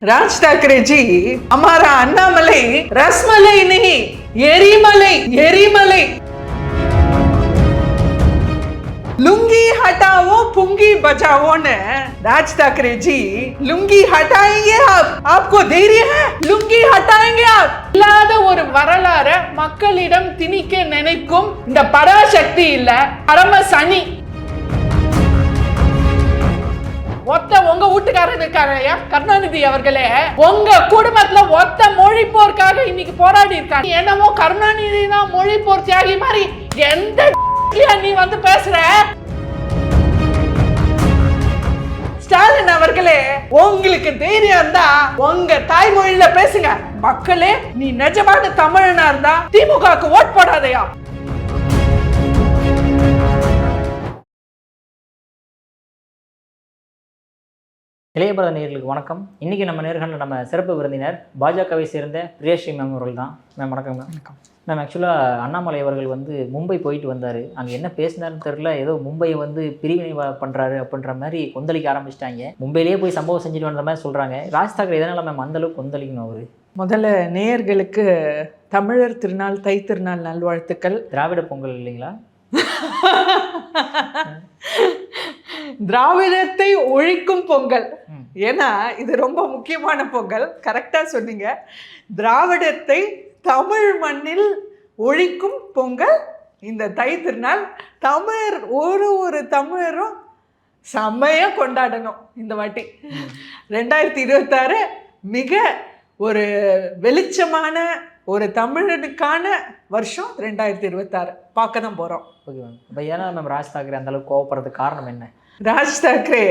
राज ठाकरे जी, हमारा अन्नामलाई रसमलाई नहीं, एरीमलाई, एरीमलाई। लुंगी हटाओ पुंगी बचाओ ने राज ठाकरे जी लुंगी हटाएंगे आपको धैर्य है? लुंगी हटाएंगे आप? இல்லாத ஒரு வரலாற மக்களிடம் திணிக்க நினைக்கும் இந்த பராசக்தி இல்ல பரம சனி. ஒத்த உங்க வீட்டுக்காரர் இருக்காரையா கருணாநிதி அவர்களே, உங்க குடும்பத்துல ஒத்த மொழி போருக்காக இன்னைக்கு போராடி இருக்காங்க. என்னமோ கருணாநிதி தான் மொழி போர் தியாகி மாதிரி எந்த நீ வந்து பேசுற? ஸ்டாலின் அவர்களே, உங்களுக்கு தைரியம் இருந்தா உங்க தாய்மொழியில பேசுங்க. மக்களே, நீ நிஜமான தமிழனா இருந்தா திமுகவுக்கு ஓட் போடாதயா. இளையபாரத நேயர்களுக்கு வணக்கம். இன்றைக்கி நம்ம நேர்காணலில் நம்ம சிறப்பு விருந்தினர் பாஜகவை சேர்ந்த பிரியஸ்ரீ மேம் அவர்கள் தான். மேம் வணக்கம். வணக்கம் மேம். ஆக்சுவலாக அண்ணாமலை அவர்கள் வந்து மும்பை போயிட்டு வந்தார். அங்கே என்ன பேசினார்னு தெரில, ஏதோ மும்பையை வந்து பிரிவினை பண்ணுறாரு அப்படின்ற மாதிரி கொந்தளிக்க ஆரம்பிச்சிட்டாங்க. மும்பையிலேயே போய் சம்பவம் செஞ்சுட்டு வந்த மாதிரி சொல்கிறாங்க. ராஜ் தாக்கரே எதனால் மேம் அந்தளவுக்கு கொந்தளிக்கணும்? அவர் முதல்ல நேயர்களுக்கு தமிழர் திருநாள் தை திருநாள் நல்வாழ்த்துக்கள். திராவிட பொங்கல் இல்லைங்களா? திராவிடத்தை ஒழிக்கும் பொங்கல். ஏன்னா இது ரொம்ப முக்கியமான பொங்கல். கரெக்டா சொன்னீங்க. திராவிடத்தை தமிழ் மண்ணில் ஒழிக்கும் பொங்கல் இந்த தை திருநாள். தமிழர் ஒரு தமிழரும் செம்மையா கொண்டாடணும் இந்த வாட்டி. 2026 மிக ஒரு வெளிச்சமான ஒரு தமிழனுக்கான வருஷம் 2026 பார்க்க தான் போகிறோம். Okay ma'am. இப்போ ஏன்னா மேம் ராஜ் தாக்கரே அந்தளவுக்கு கோவப்படுறதுக்கு காரணம் என்ன? ராஜ் தாக்கரே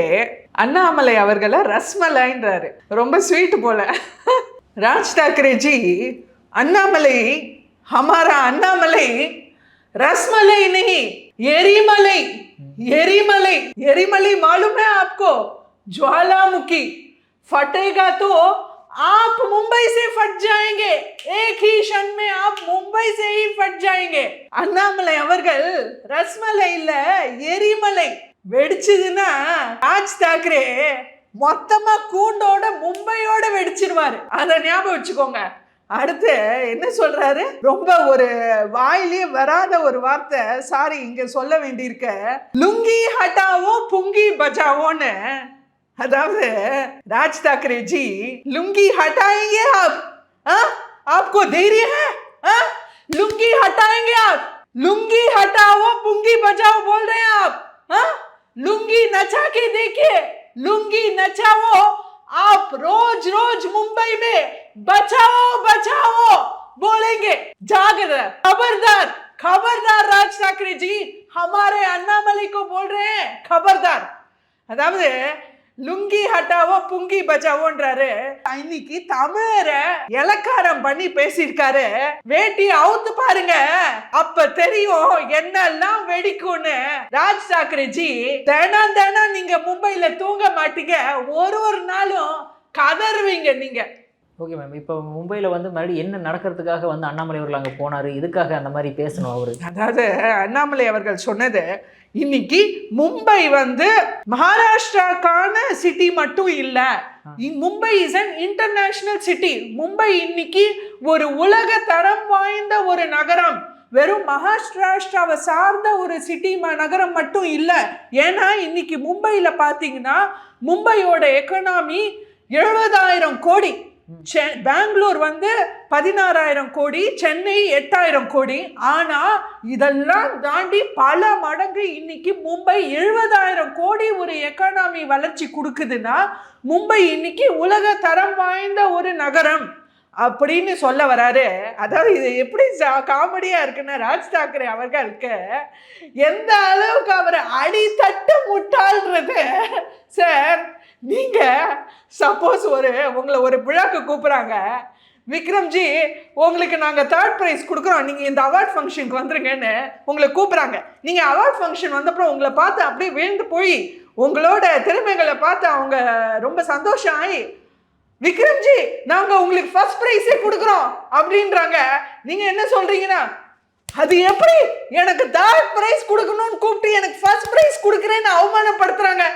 அண்ணாமலை அவர்களை ரஸ்மலைன்றாரு. ரொம்ப ஸ்வீட் போல. ராஜ் தாக்கரே ஜி, अन्नामलाई हमारा अन्नामलाई रसमलाई नहीं, एरीमलाई, एरीमलाई। एरीमलाई मालूम है आपको? ज्वालामुखी फटेगा तो आप मुंबई से फट जाएंगे. एक ही क्षण में आप मुंबई से ही फट जाएंगे. अन्नामलाई அவர்கள் ரஸ்மலை இல்ல எரிமலை வெடிச்சதுன்னா ராஜ் தாக்கரே மொத்தமா கூண்டோட மும்பையோட வெடிச்சிருவாரு. அதை ஞாபகம் வச்சுக்கோங்க. அடுத்து என்ன சொல்றாரு? ரொம்ப ஒரு வாயிலே வராத ஒரு வார்த்தை, சாரி இங்க சொல்ல வேண்டியிருக்க, லுங்கி ஹட்டாவோ புங்கி பச்சாவோன்னு. அதாவது ராஜ் தாக்கரே ஜி लुंगी हटाएंगे आप? आपको धैर्य है? लुंगी हटाएंगे आप? लुंगी हटाओ पुंगी बचाओ बोल रहे हैं आप? लुंगी नचा के देखिए, लुंगी नचाओ आप रोज रोज मुंबई में बचाओ बचाओ बोलेंगे. जागरूक, खबरदार, खबरदार राज ठाकरे जी, हमारे अन्नामलाई को बोल रहे हैं खबरदार. அதாவது லுங்கி ஹட்டாவோ புங்கி பச்சாவோன்றாரு. இன்னைக்கு தமிழரை இலக்காரம் பண்ணி பேசியிருக்காரு. வேட்டி அவுத்து பாருங்க, அப்ப தெரியும் என்னெல்லாம் வெடிக்கும்னு. ராஜ் தாக்கரே ஜி, தினம் தினம் நீங்க மும்பையில தூங்க மாட்டீங்க. ஒரு நாளும் கதறுவீங்க நீங்க. Okay ma'am. இப்போ மும்பையில் வந்து மறுபடியும் என்ன நடக்கிறதுக்காக வந்து அண்ணாமலை அவர்கள் அங்கே போனார்? இதுக்காக அந்த மாதிரி பேசணும் அவரு? அதாவது அண்ணாமலை அவர்கள் சொன்னது, இன்னைக்கு மும்பை வந்து மகாராஷ்டிராக்கான சிட்டி மட்டும் இல்ல, Mumbai is an international city. Mumbai இன்னைக்கு ஒரு உலக தரம் வாய்ந்த ஒரு நகரம். வெறும் மகாராஷ்டிராவை சார்ந்த ஒரு சிட்டி நகரம் மட்டும் இல்ல. ஏன்னா இன்னைக்கு மும்பையில பாத்தீங்கன்னா மும்பையோட எக்கனாமி 70,000 கோடி. பெங்களூர் வந்து 16,000 கோடி, சென்னை 8,000 கோடி. ஆனா இதெல்லாம் தாண்டி பல மடங்கு இன்னைக்கு மும்பை 70,000 கோடி ஒரு எக்கானமி வளர்ச்சி கொடுக்குதுன்னா மும்பை இன்னைக்கு உலக தரம் வாய்ந்த ஒரு நகரம் அப்படின்னு சொல்ல வராரு. அதாவது இது எப்படி காமெடியா இருக்குன்னா, ராஜ் தாக்கரே அவர்களுக்கு எந்த அளவுக்கு அவரை அடித்தட்டு முட்டாள்ன்றது. சார், நீங்க சப்போஸ் உங்களை ஒரு விழாக்கு கூப்பிடுறாங்க, விக்ரம்ஜி உங்களுக்கு நாங்கள் 3rd ப்ரைஸ் கொடுக்குறோம், நீங்கள் இந்த அவார்ட் ஃபங்க்ஷனுக்கு வந்துருங்கன்னு உங்களை கூப்பிட்றாங்க. நீங்கள் அவார்ட் ஃபங்க்ஷன் வந்தப்பறம் உங்களை பார்த்து அப்படியே விழுந்து போய் உங்களோட திறமைகளை பார்த்து அவங்க ரொம்ப சந்தோஷம் ஆகி, விக்ரம்ஜி நாங்கள் உங்களுக்கு 1st ப்ரைஸே கொடுக்குறோம் அப்படின்றாங்க. நீங்கள் என்ன சொல்கிறீங்கன்னா, அது எப்படி எனக்கு 3rd ப்ரைஸ் கொடுக்கணும்னு கூப்பிட்டு எனக்கு 1st ப்ரைஸ் கொடுக்குறேன்னு அவமானப்படுத்துகிறாங்க.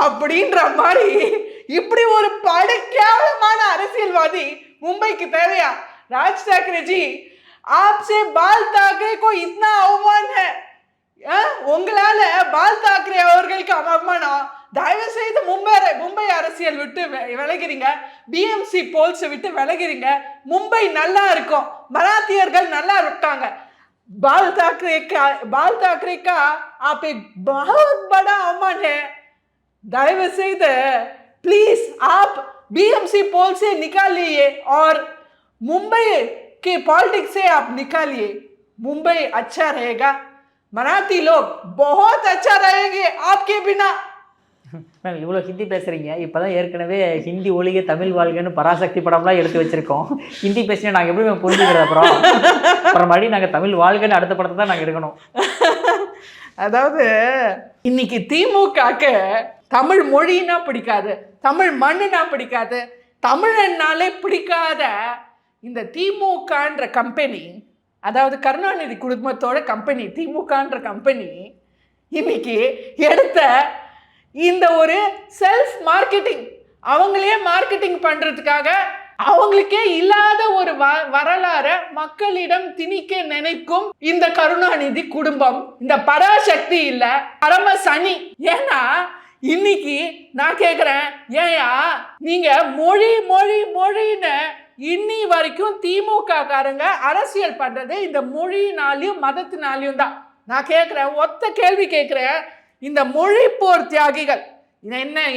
அப்படின்ற மாதிரி இப்படி ஒரு படுகேவலமான அரசியல்வாதி மும்பைக்கு தேவையா? ராஜ் தாக்கரே ஜி, आपसे बाल ठाकरे को इतना अवमान है, உங்களால பால் தாக்கரே அவர்களுக்கு அவமானம். தயவு செய்து மும்பை அரசியல் விட்டு விலகிறீங்க, பிஎம்சி போல்ஸ் விட்டு விலகிறீங்க. மும்பை நல்லா இருக்கும், மராத்தியர்கள் நல்லா இருக்காங்க. बाल ठाकरे का आप एक बहुत बड़ा अवमान है. दयவு செய்து प्लीज आप बीएमसी पोल से निकालिए और मुंबई के पॉलिटिक्स से आप निकालिए. मुंबई अच्छा रहेगा, मराठी लोग बहुत अच्छा रहेंगे आपके बिना. இவ்வளோ ஹிந்தி பேசுகிறீங்க, இப்போ தான் ஏற்கனவே ஹிந்தி ஒழிக தமிழ் வாழ்கன்னு பராசக்தி படம்லாம் எடுத்து வச்சுருக்கோம். ஹிந்தி பேசினா நாங்கள் எப்படி புரிஞ்சுக்கிறது? அப்புறம் மறுபடியும் நாங்கள் தமிழ் வாழ்கன்னு அடுத்த படத்தை தான் நாங்கள் எடுக்கணும். அதாவது இன்னைக்கு திமுகக்கு தமிழ் மொழினா பிடிக்காது, தமிழ் மண்ணுனா பிடிக்காது, தமிழன்னாலே பிடிக்காத இந்த திமுகன்ற கம்பெனி, அதாவது கருணாநிதி குடும்பத்தோட கம்பெனி திமுகன்ற கம்பெனி, இன்னைக்கு எடுத்த இந்த ஒரு செல்ஃப் மார்க்கெட்டிங், அவங்களே மார்க்கெட்டிங் பண்றதுக்காக அவங்களுக்கே இல்லாத ஒரு வரலாறு மக்களிடம் திணிக்க நினைக்கும் இந்த கருணாநிதி குடும்பம், இந்த பராசக்தி இல்ல பரம சனி. ஏன்னா இன்னைக்கு நான் கேக்குறேன், ஏயா நீங்க மொழி மொழி மொழின்னு இன்னி வரைக்கும் திமுக காரங்க அரசியல் பண்றது இந்த மொழினாலையும் மதத்தினாலையும் தான். நான் கேட்குறேன், ஒத்த கேள்வி கேட்குறேன். இந்த மொழி போர் தியாகிகள்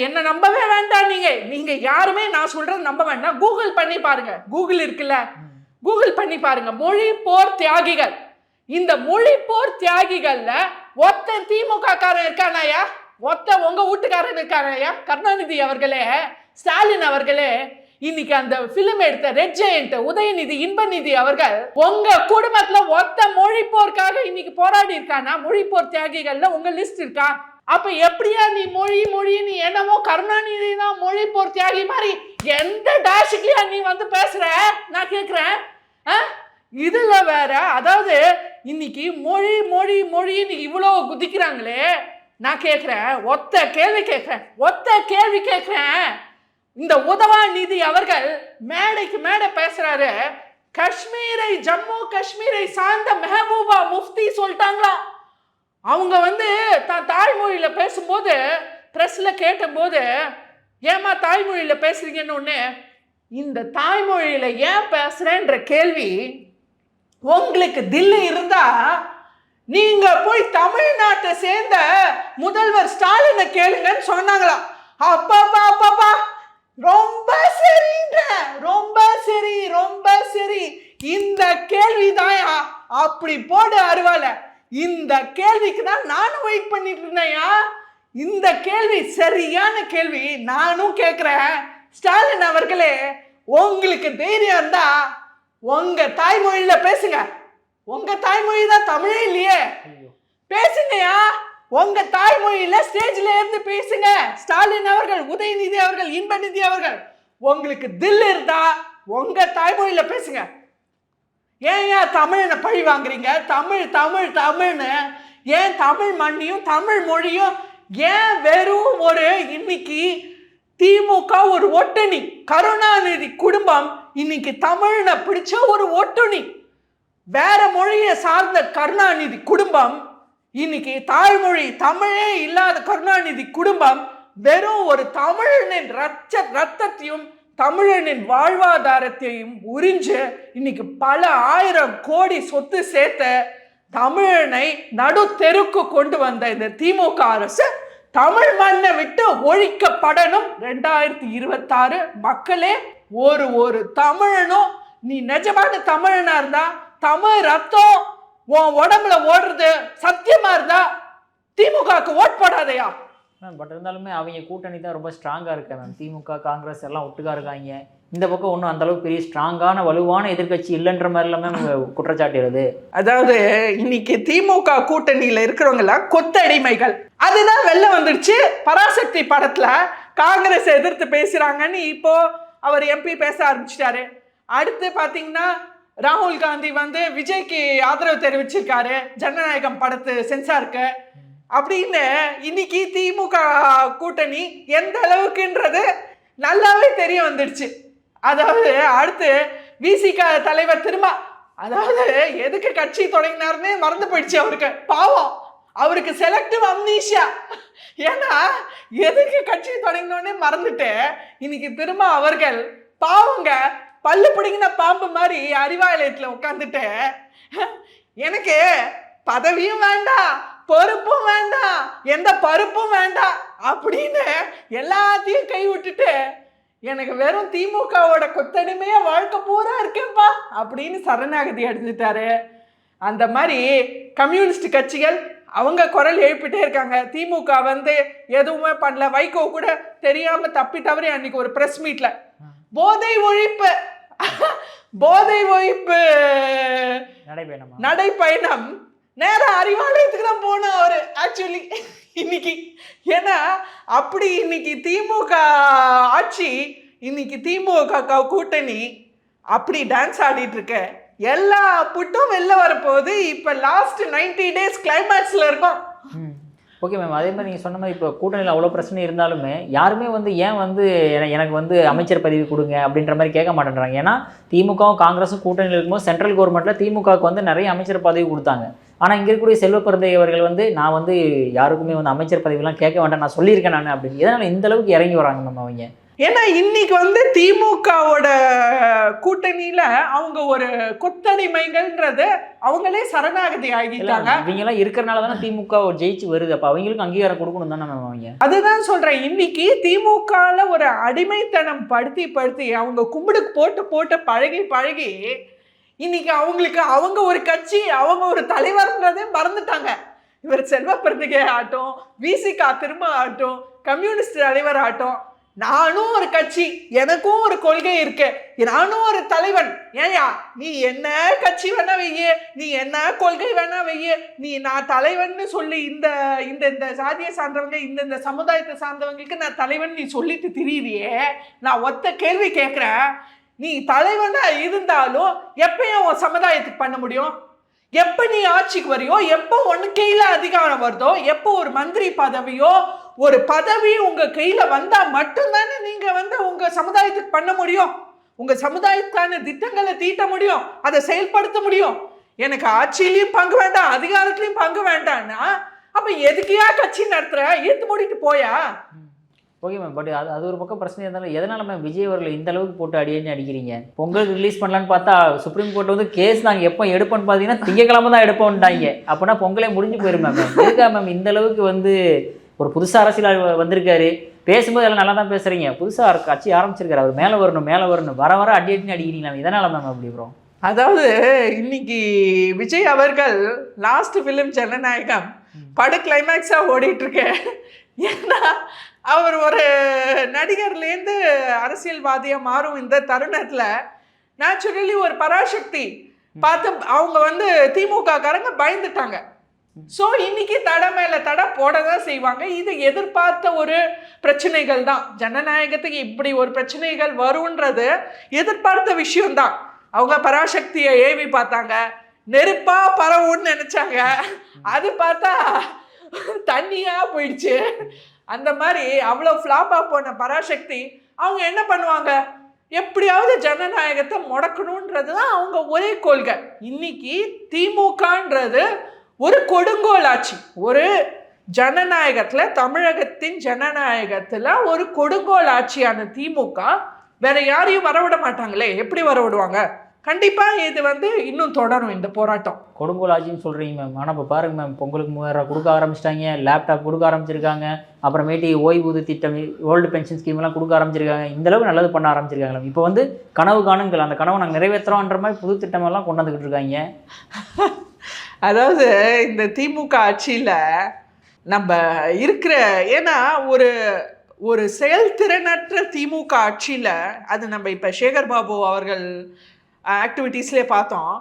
என்ன நம்பவே வேண்டாம். நீங்க யாருமே நான் சொல்றது நம்ப வேண்டாம். கூகுள் பண்ணி பாருங்க, கூகுள் இருக்குல்ல, கூகுள் பண்ணி பாருங்க. மொழி போர் தியாகிகள், இந்த மொழி போர் தியாகிகள்ல ஒத்த திமுக காரன் இருக்கானாயா? ஒத்த உங்க வீட்டுக்காரன் இருக்கானாயா? கருணாநிதி அவர்களே, ஸ்டாலின் அவர்களே, இன்னைக்கு அந்த பிலிம் எடுத்த ரெட் ஜெயண்ட் உதயநிதி இன்பநிதி அவர்கள் உங்க குடும்பத்துல ஒத்த மொழி போர்க்காக இன்னைக்கு போராடி இருக்கானா? மொழி போர் தியாகிகள்ல உங்க லிஸ்ட் இருக்கா? அப்ப எப்படியா நீ மொழி நீ என்னமோ கருணாநிதி தான் மொழி போர் தியாகி மாதிரி எந்த டாஷுக்குலயா நீ வந்து பேசுற? நான் கேக்குறேன். இதுல வேற, அதாவது இன்னைக்கு மொழி மொழி மொழின்னு இவ்வளவு குதிக்கிறாங்களே. நான் கேக்குறேன், ஒத்த கேள்வி கேட்கிறேன். இந்த உதயநிதி அவர்கள் மேடைக்கு மேடை பேசுறாரு, காஷ்மீரை ஜம்மு காஷ்மீரை சார்ந்த மெஹபூபா முஃப்தி சொல்லிட்டாங்களா. அவங்க வந்து தாய்மொழியில பேசும்போது பிரஸ்ல கேட்டபோது, ஏமா தாய்மொழியில பேசுறீங்கன்னு ஒண்ணு, இந்த தாய்மொழியில ஏன் பேசுறேன்ற கேள்வி உங்களுக்கு தில்லி இருந்தா நீங்க போய் தமிழ்நாட்டை சேர்ந்த முதல்வர் ஸ்டாலினை கேளுங்கன்னு சொன்னாங்களா. அப்பா ரொம்ப சரிங்க, ரொம்ப சரி. இந்த கேள்விதான் அப்படி போடு அருவால. இந்த கேள்விக்கு தான் நானும் வெயிட் பண்ணிட்டு இருந்தேயா. இந்த கேள்வி சரியான கேள்வி. நானும் கேட்கிறேன், ஸ்டாலின் அவர்களே, உங்களுக்கு தைரியம் இருந்தா உங்க தாய்மொழியில பேசுங்க. உங்க தாய்மொழி தான் தமிழே இல்லையே, பேசுங்கயா. உங்க தாய்மொழியில ஸ்டேஜ்ல இருந்து பேசுங்க. ஸ்டாலின் அவர்கள், உதயநிதி அவர்கள், இன்பநிதி அவர்கள், உங்களுக்கு தில் இருந்தா உங்க தாய்மொழியில பேசுங்க. ஏன் தமிழனை பழி வாங்குறீங்க? தமிழ்னு ஏன் தமிழ் மண்ணையும் தமிழ் மொழியும் ஏன் வெறும் ஒரு இன்னைக்கு திமுக ஒரு ஒட்டுணி, கருணாநிதி குடும்பம் இன்னைக்கு தமிழனை பிடிச்ச ஒரு ஒட்டுணி, வேற மொழியை சார்ந்த கருணாநிதி குடும்பம் இன்னைக்கு தாய்மொழி தமிழே இல்லாத கருணாநிதி குடும்பம் வெறும் ஒரு தமிழனின் ரத்தத்தையும் தமிழனின் வாழ்வாதாரத்தையும் உறிஞ்சு இன்னைக்கு பல ஆயிரம் கோடி சொத்து சேர்த்த தமிழனை நடு தெருக்கு கொண்டு வந்த இந்த திமுக அரசு தமிழ் மண்ணை விட்டு ஒழிக்கப்படணும். 2026 மக்களே, ஒரு தமிழனும் நீ நிஜமான தமிழனா இருந்தா, தமிழ் ரத்தம் உன் உடம்புல ஓடுறது சத்தியமா இருந்தா திமுகவுக்கு ஓட் போடாதையா. பட் இருந்தாலுமே அவங்க கூட்டணி தான் ரொம்ப ஸ்ட்ராங்காக இருக்கு மேம். திமுக காங்கிரஸ் எல்லாம் ஒட்டுக்கா இருக்காங்க. இந்த பக்கம் ஒன்றும் அந்தளவுக்கு பெரிய ஸ்ட்ராங்கான வலுவான எதிர்கட்சி இல்லைன்ற மாதிரி எல்லாமே குற்றச்சாட்டுறது. அதாவது இன்னைக்கு திமுக கூட்டணியில் இருக்கிறவங்களாம் கொத்தடிமைகள். அதுதான் வெளில வந்துடுச்சு. பராசக்தி படத்துல காங்கிரஸ் எதிர்த்து பேசுறாங்கன்னு இப்போ அவர் எம்பி பேச ஆரம்பிச்சிட்டாரு. அடுத்து பார்த்தீங்கன்னா ராகுல் காந்தி வந்து விஜய்க்கு ஆதரவு தெரிவிச்சிருக்காரு ஜனநாயகம் படத்து சென்சாருக்கு. அப்படின்னு இன்னைக்கு திமுக கூட்டணி எந்த அளவுக்குன்றது நல்லாவே தெரிய வந்துடுச்சு. அதாவது அடுத்து விசிக தலைவர் திரும்ப, அதாவது எதுக்கு கட்சி தொடங்கினாருன்னே மறந்து போயிடுச்சு அவருக்கு. பாவம், அவருக்கு செலக்டிவ் அம்னீஷியா. ஏன்னா எதுக்கு கட்சி தொடங்கினோடனே மறந்துட்டு இன்னைக்கு திரும்ப அவர்கள் பாவங்க பல்லு பிடிங்கின பாம்பு மாதிரி அறிவாலயத்தில் உட்காந்துட்டு எனக்கு பதவியும் வேண்டாம், பொறுப்பும் வேண்டாம், எந்த பருப்பும் வேண்டாம் அப்படின்னு எல்லாத்தையும் கை விட்டுட்டு எனக்கு வெறும் திமுகவோட கொத்தடிமையா வாழ்க்கை பூரா இருக்கேன்ப்பா அப்படின்னு சரணாகதி அடைஞ்சிட்டாரு. அந்த மாதிரி கம்யூனிஸ்ட் கட்சிகள் அவங்க குரல் எழுப்பிட்டே இருக்காங்க. திமுக வந்து எதுவுமே பண்ணல. வைகோ கூட தெரியாம தப்பி தவறி அன்னைக்கு ஒரு பிரஸ் மீட்ல போதை ஒழிப்பு நடைப்பயணம் நேர அறிவாலயத்துக்கு தான் போனோம் அவரு ஆக்சுவலி இன்னைக்கு. ஏன்னா அப்படி இன்னைக்கு திமுக ஆட்சி, இன்னைக்கு திமுக கூட்டணி அப்படி டான்ஸ் ஆடிட்டு இருக்க. எல்லா புட்டும் வெளில வரப்போகுது. இப்போ லாஸ்ட் 90 days கிளைமேக்ஸ்ல இருக்கும். ஓகே மேம், அதே மாதிரி நீங்கள் சொன்ன மாதிரி இப்போ கூட்டணியில் அவ்வளோ பிரச்சனை இருந்தாலுமே யாருமே வந்து ஏன் வந்து எனக்கு வந்து அமைச்சர் பதவி கொடுங்க அப்படின்ற மாதிரி கேட்க மாட்டேன்றாங்க. ஏன்னா திமுகவும் காங்கிரஸும் கூட்டணியில் இருக்கும்போது சென்ட்ரல் கவர்மெண்ட்டில் திமுகவுக்கு வந்து நிறைய அமைச்சர் பதவி கொடுத்தாங்க. ஆனால் இங்கே இருக்கக்கூடிய செல்வ பிறந்தை அவர்கள் வந்து நான் வந்து யாருக்குமே வந்து அமைச்சர் பதவியெல்லாம் கேட்க வேண்டாம், நான் சொல்லியிருக்கேன் நான் அப்படின்னு. இதனால் இந்த அளவுக்கு இறங்கி வராங்க மேம் அவங்க. ஏன்னா இன்னைக்கு வந்து திமுகவோட கூட்டணியில அவங்க ஒரு கொத்தடிமைகள்ன்றது அவங்களே சரணாகதி ஆகிட்டாங்க. இவங்க எல்லாம் இருக்கிறனால தானே திமுக ஜெயிச்சு வருது. அப்ப அவங்களுக்கு அங்கீகாரம் கொடுக்கணும் தானே அவங்க. அதுதான் சொல்றேன். இன்னைக்கு திமுகல ஒரு அடிமைத்தனம் படுத்தி அவங்க கும்பிடுக்கு போட்டு பழகி இன்னைக்கு அவங்களுக்கு அவங்க ஒரு கட்சி, அவங்க ஒரு தலைவர்ன்றதே மறந்துட்டாங்க. இவர் செல்வ பிறந்தகை ஆகட்டும், விசிக திரும்ப ஆகட்டும், கம்யூனிஸ்ட் தலைவர் ஆகட்டும், நானும் ஒரு கட்சி, எனக்கும் ஒரு கொள்கை இருக்கு, நானும் ஒரு தலைவன். ஏயா நீ என்ன கட்சி வேணா வைய, நீ என்ன கொள்கை வேணா வைய, நீ நான் தலைவன்னு சொல்லி இந்த இந்த இந்த சாதியை சார்ந்தவங்க, இந்த சமுதாயத்தை சார்ந்தவங்களுக்கு நான் தலைவன் நீ சொல்லிட்டு திரியிறியே. நான் ஒத்த கேள்வி கேட்குறேன், நீ தலைவனா இருந்தாலும் எப்பயும் உன் சமுதாயத்துக்கு பண்ண முடியும்? எப்போ நீ ஆட்சிக்கு வரையோ, எப்போ ஒன்று கையில் அதிகாரம் வருதோ, எப்போ ஒரு மந்திரி பதவியோ ஒரு பதவி உங்க கையில வந்தா மட்டும்தானே நீங்க வந்து உங்க சமுதாயத்துக்கு பண்ண முடியும், உங்க சமுதாயத்துக்கான திட்டங்களை தீட்ட முடியும், அதை செயல்படுத்த முடியும். எனக்கு ஆட்சியிலையும் பங்கு வேண்டாம், அதிகாரத்திலையும் பங்கு வேண்டாம்னா அப்ப எதுக்கையா கட்சி நடத்துற, இழுத்து மூடிட்டு போயா? ஓகே மேம், பட் அது ஒரு பக்கம் பிரச்சனை இருந்தாலும் எதனால மேம் விஜய் அவர்களை இந்த அளவுக்கு போட்டு அடிக்கிறீங்க? பொங்கல் ரிலீஸ் பண்ணலான்னு பார்த்தா சுப்ரீம் கோர்ட் வந்து கேஸ் நாங்கள் எப்போ எடுப்போம்னு பார்த்தீங்கன்னா திங்கக்கிழமை தான் எடுப்போம்ட்டாங்க. அப்படின்னா பொங்கலே முடிஞ்சு போயிடும் மேம். எதுக்கா மேம் இந்த அளவுக்கு வந்து ஒரு புதுசாக அரசியல் வந்திருக்காரு, பேசும்போது எல்லாம் நல்லா தான் பேசுகிறீங்க, புதுசாக கட்சி ஆரம்பிச்சிருக்காரு, அவர் மேலே வரணும் வர அடின்னு அடிக்கிறீங்களா? இதனால் மேம் அப்படி ப்ரோ? அதாவது இன்னைக்கு விஜய் அவர்கள் லாஸ்ட் ஃபிலிம் ஜனநாயகம் பட கிளைமேக்ஸாக ஓடிட்டு இருக்கேன். ஏன்னா அவர் ஒரு நடிகர்லேருந்து அரசியல்வாதியாக மாறும் இந்த தருணத்தில் நேச்சுரலி ஒரு பராசக்தி பார்த்து அவங்க வந்து திமுக காரங்க பயந்துட்டாங்க. ஸோ இன்னைக்கு தடை மேலே தடை போட தான் செய்வாங்க. இது எதிர்பார்த்த ஒரு பிரச்சனைகள் தான். ஜனநாயகத்துக்கு இப்படி ஒரு பிரச்சனைகள் வரும்ன்றது எதிர்பார்த்த விஷயம்தான். அவங்க பராசக்தியை ஏவி பார்த்தாங்க, நெருப்பா பரவுன்னு நினைச்சாங்க, அது பார்த்தா தண்ணியா போயிடுச்சு. அந்த மாதிரி அவ்வளோ ஃப்ளாப்பாக போன பராசக்தி அவங்க என்ன பண்ணுவாங்க, எப்படியாவது ஜனநாயகத்தை முடக்கணுன்றது தான் அவங்க ஒரே கொள்கை. இன்னைக்கு திமுகன்றது ஒரு கொடுங்கோல் ஆட்சி, ஒரு ஜனநாயகத்தில், தமிழகத்தின் ஜனநாயகத்தில் ஒரு கொடுங்கோல் ஆட்சியான திமுக வேற யாரையும் வரவிட மாட்டாங்களே. எப்படி வரவிடுவாங்க? கண்டிப்பாக இது வந்து இன்னும் தொடரும் இந்த போராட்டம். கொடுங்கோல் ஆட்சின்னு சொல்கிறீங்க மேம். ஆனால் இப்போ பாருங்க மேம், பொங்கலுக்கு 3000 கொடுக்க ஆரம்பிச்சிட்டாங்க, லேப்டாப் கொடுக்க ஆரம்பிச்சிருக்காங்க, அப்புறமேட்டு ஓய்வூதிய திட்டம், ஓல்டு பென்ஷன் ஸ்கீம்லாம் கொடுக்க ஆரம்பிச்சிருக்காங்க. இந்தளவு நல்லது பண்ண ஆரம்பிச்சிருக்காங்க. இப்போ வந்து கனவு காணுங்கள், அந்த கனவை நாங்கள் நிறைவேற்றுறோன்ற மாதிரி புது திட்டமெல்லாம் கொண்டு வந்துக்கிட்டு இருக்காங்க. அதாவது இந்த திமுக ஆட்சியில் நம்ம இருக்கிற, ஏன்னா ஒரு செயல்திறனற்ற திமுக ஆட்சியில், அது நம்ம இப்போ சேகர் பாபு அவர்கள் ஆக்டிவிட்டீஸ்லேயே பார்த்தோம்.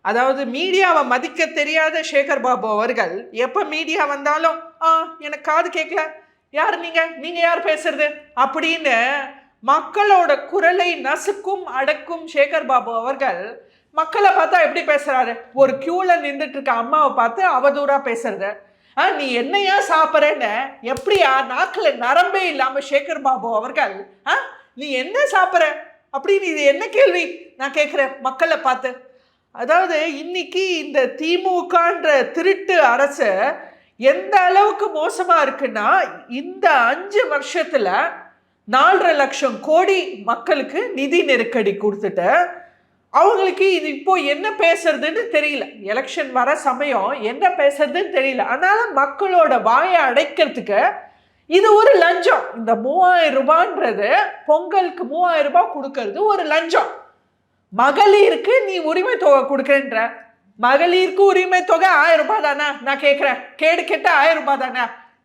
அதாவது மீடியாவை மதிக்க தெரியாத சேகர் பாபு அவர்கள் எப்போ மீடியா வந்தாலும் எனக்கு காது கேட்கல, யார் நீங்கள் யார் பேசுறது அப்படின்னு மக்களோட குரலை நசுக்கும் அடக்கும் சேகர் பாபு அவர்கள் மக்களை பார்த்தா எப்படி பேசுறாரு? ஒரு கியூல நின்றுட்டு இருக்க அம்மாவை பார்த்து அவதூறா பேசுறது, நீ என்னையா சாப்பிட்றேன்னு எப்படியா நாக்கில் நரம்பே இல்லாம சேகர் பாபு அவர்கள் நீ என்ன சாப்பிட்ற அப்படின்னு இது என்ன கேள்வி நான் கேட்குறேன் மக்களை பார்த்து. அதாவது இன்னைக்கு இந்த திமுகன்ற திருட்டு அரசு எந்த அளவுக்கு மோசமா இருக்குன்னா, இந்த 5 வருஷத்துல 4.5 லட்சம் கோடி மக்களுக்கு நிதி நெருக்கடி கொடுத்துட்டு அவங்களுக்கு இது இப்போ என்ன பேசுறதுன்னு தெரியல. எலெக்ஷன் வர சமயம் என்ன பேசுறதுன்னு தெரியல. அதனால மக்களோட வாயை அடைக்கிறதுக்கு இது ஒரு லஞ்சம். இந்த 3000 ரூபான்றது பொங்கலுக்கு 3000 ரூபாய் கொடுக்கறது ஒரு லஞ்சம். மகளிருக்கு நீ உரிமை தொகை கொடுக்குறேன்ற, மகளிருக்கு உரிமை தொகை 1000 ரூபாய் தானே? நான் கேட்குறேன், கேடு கெட்ட 1000 ரூபாய் தானே?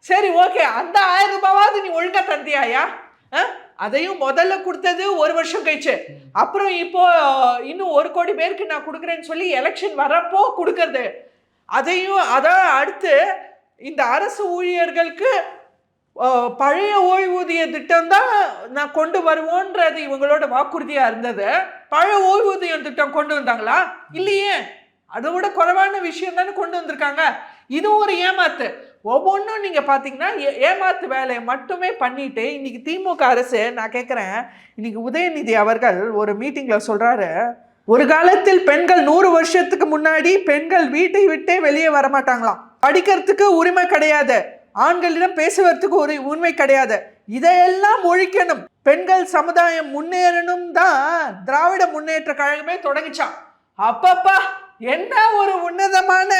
சரி ஓகே, அந்த 1000 ரூபாவாவது நீ ஒழுங்கா தந்தியாயா? அதையும் முதல்ல கொடுத்தது 1 வருஷம் கழிச்சு, அப்புறம் இப்போ இன்னும் 1 கோடி பேருக்கு நான் கொடுக்குறேன்னு சொல்லி எலெக்ஷன் வரப்போ கொடுக்கறது. அதான் அடுத்து இந்த அரசு ஊழியர்களுக்கு பழைய ஓய்வூதிய திட்டம் தான் நான் கொண்டு வருவோன்றது இவங்களோட வாக்குறுதியா இருந்தது. பழைய ஓய்வூதிய திட்டம் கொண்டு வந்தாங்களா? இல்லையே, அதை விட குறைவான விஷயம் தானே கொண்டு வந்திருக்காங்க. இது ஒரு ஏமாத்து. ஒவ்வொன்றும் நீங்க பாத்தீங்கன்னா ஏமாத்து வேலையை மட்டுமே பண்ணிட்டு இன்னைக்கு திமுக அரசு, நான் கேட்கிறேன், இன்னைக்கு உதயநிதி அவர்கள் ஒரு மீட்டிங்ல சொல்றாரு, ஒரு காலத்தில் பெண்கள் 100 வருஷத்துக்கு முன்னாடி பெண்கள் வீட்டை விட்டே வெளியே வரமாட்டாங்களாம், படிக்கிறதுக்கு உரிமை கிடையாது, ஆண்களிடம் பேசுவதற்கு ஒரு உரிமை கிடையாது, இதையெல்லாம் ஒழிக்கணும், பெண்கள் சமுதாயம் முன்னேறணும் தான் திராவிட முன்னேற்ற கழகமே தொடங்கிச்சான். அப்பப்பா, என்ன ஒரு உன்னதமான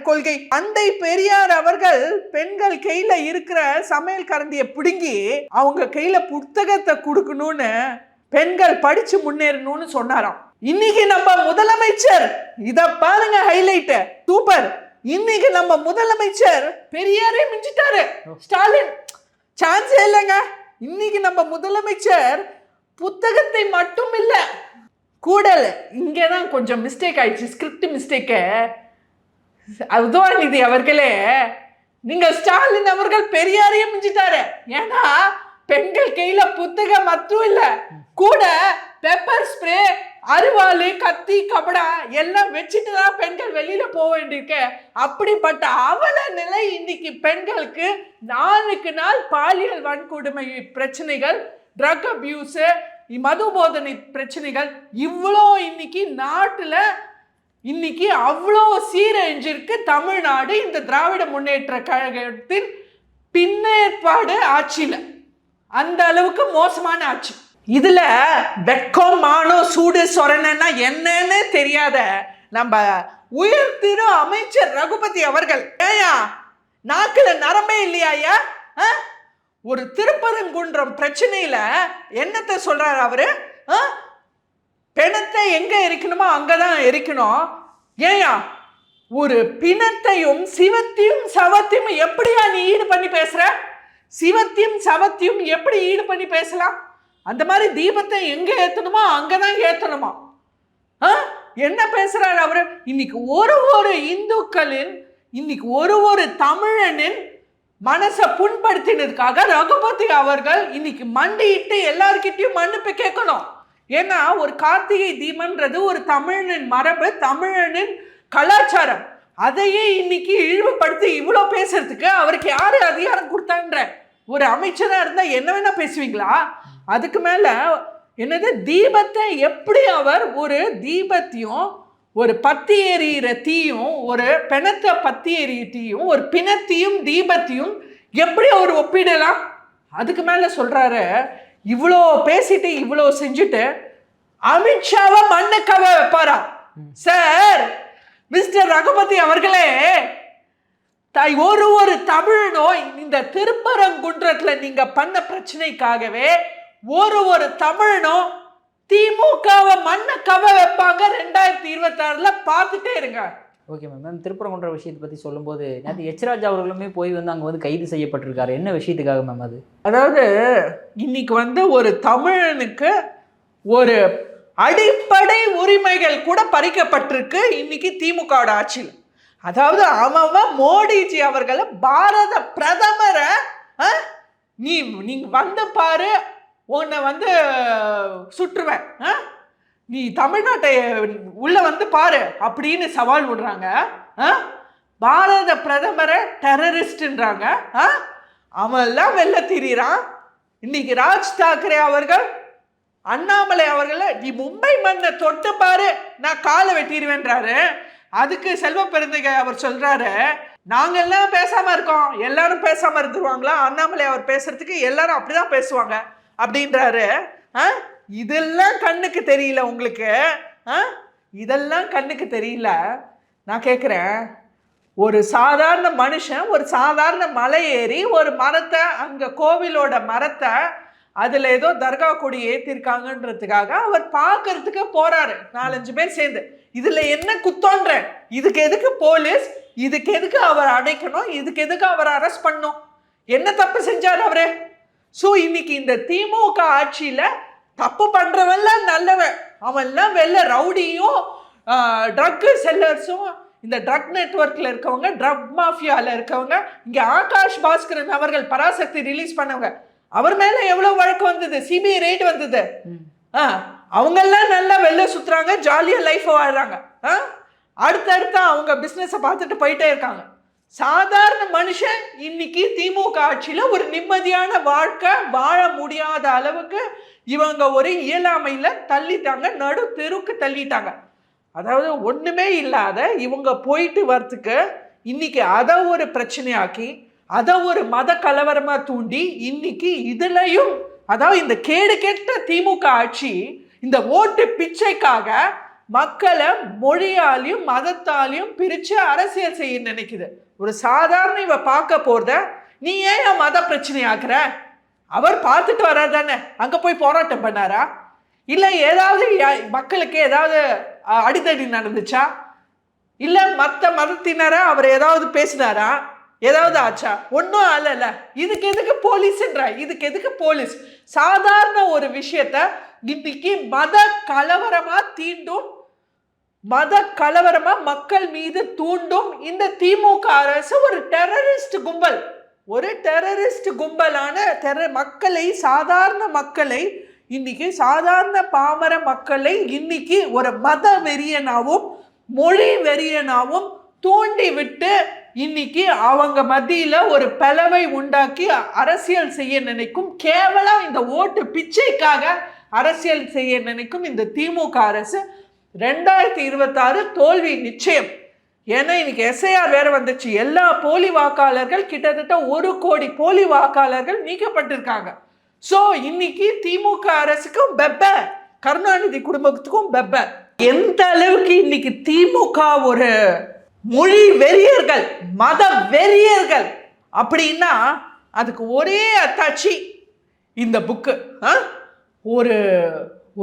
கொள்கை. தந்தை பெரியார் அவர்கள் பெண்கள் கையில இருக்கிற சமையல் கரண்டியை பிடுங்கி அவங்க கையில புத்தகத்தை கொடுக்கணும்னு, பெண்கள் படிச்சு முன்னேறணும்னு சொன்னாராம். இன்னைக்கு நம்ம முதலமைச்சர், இத பாருங்க ஹைலைட், சூப்பர். இன்னைக்கு நம்ம முதலமைச்சர் பெரியாரே மிஞ்சிட்டாரு, ஸ்டாலின் சான்ஸே இல்லைங்க. இன்னைக்கு நம்ம முதலமைச்சர் புத்தகத்தை மட்டும் இல்ல, கூடல் இங்கதான் கொஞ்சம் மிஸ்டேக் ஆயிடுச்சு, ஸ்கிரிப்ட் மிஸ்டேக்கு. உதயநிதி அவர்களே, நீங்க ஸ்டாலின் அவர்கள் பெரியாரையும் மிஞ்சிட்டாரு. ஏன்னா பெண்கள் கையில புத்தகம் மட்டும் இல்ல, கூட பெப்பர் ஸ்ப்ரே, அருவாளு, கத்தி, கபடா எல்லாம் வச்சுட்டு தான் பெண்கள் வெளியில போக வேண்டியிருக்கு. அப்படிப்பட்ட அவல நிலை இன்னைக்கு பெண்களுக்கு. நாளுக்கு நாள் பாலியல் வன்கொடுமை பிரச்சனைகள், ட்ரக் அபியூஸ், மது போதனை பிரச்சனைகள், இவ்வளோ இன்னைக்கு நாட்டுல இன்னைக்கு அவ்வளோ சீரழிஞ்சிருக்கு தமிழ்நாடு இந்த திராவிட முன்னேற்ற கழகத்தின் பின்னேற்பாடு ஆட்சியில. அந்த அளவுக்கு மோசமான ஆட்சி. இதுல வெட்கம், மானம், சூடு சொரணன்னா என்னன்னு தெரியாத நம்ம உயர் திரு அமைச்சர் ரகுபதி அவர்கள், ஏயா நாக்குல நரம்பே இல்லையா? ஒரு திருப்பரங்குன்றம் பிரச்சனையில என்னத்தை சொல்றாரு அவரு? பிணத்தை எங்க எரிக்கணுமோ அங்கதான் எரிக்கணும். ஏயா ஒரு பிணத்தையும் சிவத்தையும் சவத்தையும் எப்படியா நீ ஈடு பண்ணி பேசுற? சிவத்தையும் சவத்தையும் எப்படி ஈடு பண்ணி பேசலாம்? அந்த மாதிரி தீபத்தை எங்க ஏத்தணுமோ அங்கதான் ஏத்தணுமா? என்ன பேசுறாரு அவரு? இன்னைக்கு ஒரு இந்துக்களின், இன்னைக்கு ஒரு தமிழனின் மனசை புண்படுத்தினதுக்காக ரகுபதி அவர்கள் இன்னைக்கு மண்டிட்டு எல்லார்கிட்டையும் மன்னிப்பு கேட்கணும். ஏன்னா ஒரு கார்த்திகை தீபம்ன்றது ஒரு தமிழனின் மரபு, தமிழனின் கலாச்சாரம். அதையே இன்னைக்கு இழிவுபடுத்தி இவ்வளோ பேசுறதுக்கு அவருக்கு யாரு அதிகாரம் கொடுத்தான்ற? ஒரு அமைச்சரா இருந்தா என்ன வேணா பேசுவீங்களா? அதுக்கு மேல என்னது தீபத்தை எப்படி அவர் ஒரு தீபத்தையும், ஒரு பத்தி எறிகிற தீயும், ஒரு பிணத்தை பத்தி எறிய தீயும், ஒரு பிணத்தையும் தீபத்தையும் எப்படி அவர் ஒப்பிடலாம்? அதுக்கு மேல சொல்றாரு, இவ்வளோ பேசிட்டு இவ்வளோ செஞ்சுட்டு அமித்ஷாவை மண்ணு கவ வைப்பாரா? சார், மிஸ்டர் ரகுபதி அவர்களே, ஒரு தமிழனோ இந்த திருப்பரங்குன்றத்துல நீங்க பண்ண பிரச்சனைக்காகவே ஒரு தமிழனும் திமுகவை மண்ணை கவ வைப்பாங்க 2026ல, பார்த்துட்டே இருங்க. ஓகே மேம், திருப்பரங்குன்ற விஷயத்தை பற்றி சொல்லும்போது நேற்று எச்ராஜா அவர்களுமே போய் அங்கே கைது செய்யப்பட்டிருக்காரு. என்ன விஷயத்துக்காக மேம் அது? அதாவது இன்னைக்கு ஒரு தமிழனுக்கு ஒரு அடிப்படை உரிமைகள் கூட பறிக்கப்பட்டிருக்கு இன்னைக்கு திமுகவோட ஆட்சியில். அதாவது அவன் மோடிஜி அவர்களை பாரத பிரதமரை நீங்க வந்து பாரு, உன்னை சுற்றுவேன், நீ தமிழ்நாட்டை உள்ள வந்து பாரு அப்படின்னு சவால் விடுறாங்க. பாரத பிரதமரை டெரரிஸ்ட்ன்றாங்க. அவன்லாம் வெளில திரிறான். இன்னைக்கு ராஜ் தாக்கரே அவர்கள் அண்ணாமலை அவர்களை நீ மும்பை மண்ணை தொட்டு பாரு நான் காலை வெட்டிடுவேன்றாரு. அதுக்கு செல்வ பெருந்தகை அவர் சொல்றாரு, நாங்கெல்லாம் பேசாம இருக்கோம், எல்லாரும் பேசாம இருந்துருவாங்களா? அண்ணாமலை அவர் பேசுறதுக்கு எல்லாரும் அப்படிதான் பேசுவாங்க அப்படின்றாரு. இதெல்லாம் கண்ணுக்கு தெரியல உங்களுக்கு? இதெல்லாம் கண்ணுக்கு தெரியல? நான் கேட்குறேன், ஒரு சாதாரண மனுஷன் ஒரு சாதாரண மலை ஏறி ஒரு மரத்தை, அங்கே கோவிலோட மரத்தை, அதில் ஏதோ தர்கா கொடி ஏற்றிருக்காங்கன்றதுக்காக அவர் பார்க்கறதுக்கு போறாரு 4-5 பேர் சேர்ந்து. இதில் என்ன குத்தோன்ற? இதுக்கு எதுக்கு போலீஸ்? இதுக்கு எதுக்கு அவர் அடைக்கணும்? இதுக்கு எதுக்கு அவர் அரெஸ்ட் பண்ணணும்? என்ன தப்பு செஞ்சார் அவரு? ஸோ இன்னைக்கு இந்த திமுக ஆட்சியில் தப்பு பண்ணுறவன்லாம் நல்லவன், அவன்லாம் வெளில ரவுடியும் ட்ரக் செல்லர்ஸும் இந்த ட்ரக் நெட்வொர்க்கில் இருக்கவங்க, ட்ரக் மாஃபியாவில் இருக்கவங்க. இங்கே ஆகாஷ் பாஸ்கரன் அவர்கள் பராசக்தி ரிலீஸ் பண்ணவங்க, அவர் மேலே எவ்வளோ வழக்கு வந்தது, சிபிஐ ரெய்ட் வந்தது. அவங்கெல்லாம் நல்லா வெளில சுற்றுறாங்க, ஜாலியாக லைஃப்பை வாழ்கிறாங்க. அடுத்தடுத்து அவங்க பிஸ்னஸை பார்த்துட்டு போயிட்டே இருக்காங்க. சாதாரண மனுஷன் இன்னைக்கு திமுக ஆட்சியில் ஒரு நிம்மதியான வாழ்க்கை வாழ முடியாத அளவுக்கு இவங்க ஒரு இயலாமையில் தள்ளிட்டாங்க, நடு தெருவுக்கு தள்ளிட்டாங்க. அதாவது ஒன்றுமே இல்லாத இவங்க போயிட்டு வரத்துக்கு இன்னைக்கு அதை ஒரு பிரச்சனையாக்கி, அதை ஒரு மத கலவரமாக தூண்டி, இன்னைக்கு இதுலையும் அதாவது இந்த கேடு கெட்ட திமுக ஆட்சி இந்த ஓட்டு பிச்சைக்காக மக்களை மொழியாலையும் மதத்தாலையும் பிரித்து அரசியல் செய்ய நினைக்குது. ஒரு சாதாரண இவ பார்க்க போறத நீ ஏன் மத பிரச்சனை ஆக்குற? அவர் பார்த்துட்டு வர்றாரு தானே, அங்கே போய் போராட்டம் பண்ணாரா? இல்லை ஏதாவது மக்களுக்கு ஏதாவது அடித்தடி நடந்துச்சா? இல்லை மற்ற மதத்தினரா அவர் ஏதாவது பேசினாரா? ஏதாவது ஆச்சா? ஒன்றும் ஆளல. இதுக்கு எதுக்கு போலீஸ்ன்ற? இதுக்கு எதுக்கு போலீஸ்? சாதாரண ஒரு விஷயத்த இன்னைக்கு மத கலவரமா தீண்டும், மத கலவரமா மக்கள் மீது தூண்டும் இந்த திமுக அரசு ஒரு டெரரிஸ்ட் கும்பல், ஒரு டெரரிஸ்ட் கும்பலான மக்களை, சாதாரண மக்களை, இன்னைக்கு சாதாரண பாமர மக்களை இன்னைக்கு ஒரு மத வெறியனாவும் மொழி வெறியனாவும் தூண்டி விட்டு இன்னைக்கு அவங்க மத்தியில ஒரு பிளவை உண்டாக்கி அரசியல் செய்ய நினைக்கும், கேவலம் இந்த ஓட்டு பிச்சைக்காக அரசியல் செய்ய நினைக்கும் இந்த திமுக அரசு 2026 தோல்வி நிச்சயம். ஏன்னா இன்னைக்கு எஸ்ஐஆர் வேற வந்துச்சு. எல்லா போலி வாக்காளர்கள், கிட்டத்தட்ட 1 கோடி போலி வாக்காளர்கள் நீக்கப்பட்டிருக்காங்க. ஸோ இன்னைக்கு திமுக அரசுக்கும் பெப்ப, கருணாநிதி குடும்பத்துக்கும் பெப்ப. எந்த அளவுக்கு இன்னைக்கு திமுக ஒரு மொழி வெறியர்கள், மத வெறியர்கள் அப்படின்னா அதுக்கு ஒரே அத்தாட்சி இந்த புக்கு.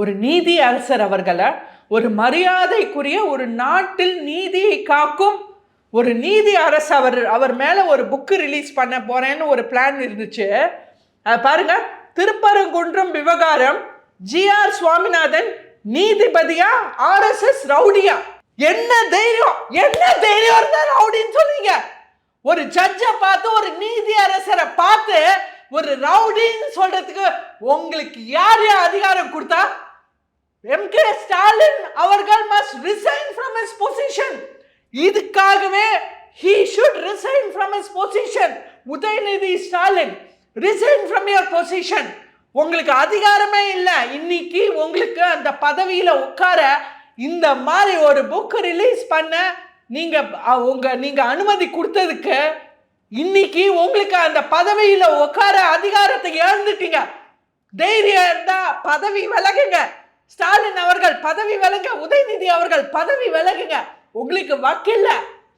ஒரு நீதி அரசர் அவர்களை, ஒரு மரியாதைக்குரிய ஒரு நாட்டில் நீதியை காக்கும் ஒரு நீதி அரசு அவர் மேலே ஒரு புக்கு ரிலீஸ் பண்ண போறேன்னு ஒரு பிளான் இருந்துச்சு. பாருங்க, திருப்பரங்குன்றம் விவகாரம், GR சுவாமிநாதன் நீதிபதியா RSS ரவுடியா? என்ன தைரியம், என்ன தைரியம் இருந்தா ரவுடின்னு சொல்லுவீங்க? ஒரு ஜட்ஜை பார்த்து, ஒரு நீதி அரசரை பார்த்து ஒரு ரவுடின்னு சொல்றதுக்கு உங்களுக்கு யார் அதிகாரம் கொடுத்தா? MK ஸ்டாலின் அவர்கள் must resign from his position. இதுக்காகவே he should resign from his position. Udhayanidhi Stalin, resign from your position. உங்களுக்கு அதிகாரமே இல்லை. இன்னைக்கு உங்களுக்கு அந்த பதவியில உட்கார, இந்த மாதிரி ஒரு புக் ரிலீஸ் பண்ண நீங்க அனுமதி கொடுத்ததுக்கு இன்னைக்கு உங்களுக்கு அந்த பதவியில உட்கார அதிகாரத்தை இழந்துட்டீங்க. தைரியம் இருந்தா பதவி விலகுங்க. ஸ்டாலின் அவர்கள் பதவி விலங்க, உதயநிதி அவர்கள் பதவி விலகுங்க. உங்களுக்கு வக்கில்ல.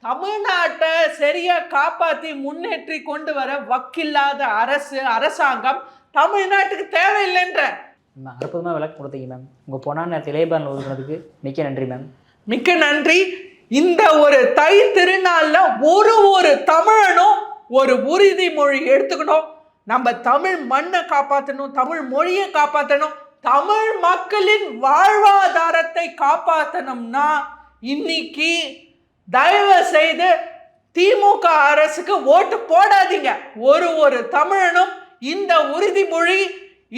தமிழ்நாட்டை சரியா காப்பாற்றி முன்னேற்றி கொண்டு வர வக்கில்லாத அரசாங்கம் தமிழ்நாட்டுக்கு தேவையில்லைன்ற. அற்புதமாக விளக்கம் கொடுத்தீங்க மேம். உங்கள் பொன்னான இளையபாரன் ஒதுக்கினதுக்கு மிக்க நன்றி மேம். மிக்க நன்றி. இந்த ஒரு தை திருநாள்ல ஒரு தமிழனும் ஒரு உறுதிமொழி எடுத்துக்கணும். நம்ம தமிழ் மண்ணை காப்பாற்றணும், தமிழ் மொழியை காப்பாற்றணும், தமிழ் மக்களின் வாழ்வாதாரத்தை காப்பாற்றணும்னா இன்னைக்கு தயவு செய்து திமுக அரசுக்கு ஓட்டு போடாதீங்க. ஒரு தமிழனும் இந்த உறுதிமொழி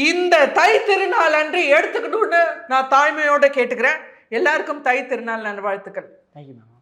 இந்த தை திருநாள் அன்று எடுத்துக்கணும்னு நான் தாய்மையோட கேட்டுக்கிறேன். எல்லாருக்கும் தை திருநாள் நல்வாழ்த்துக்கள். Thank you ma'am.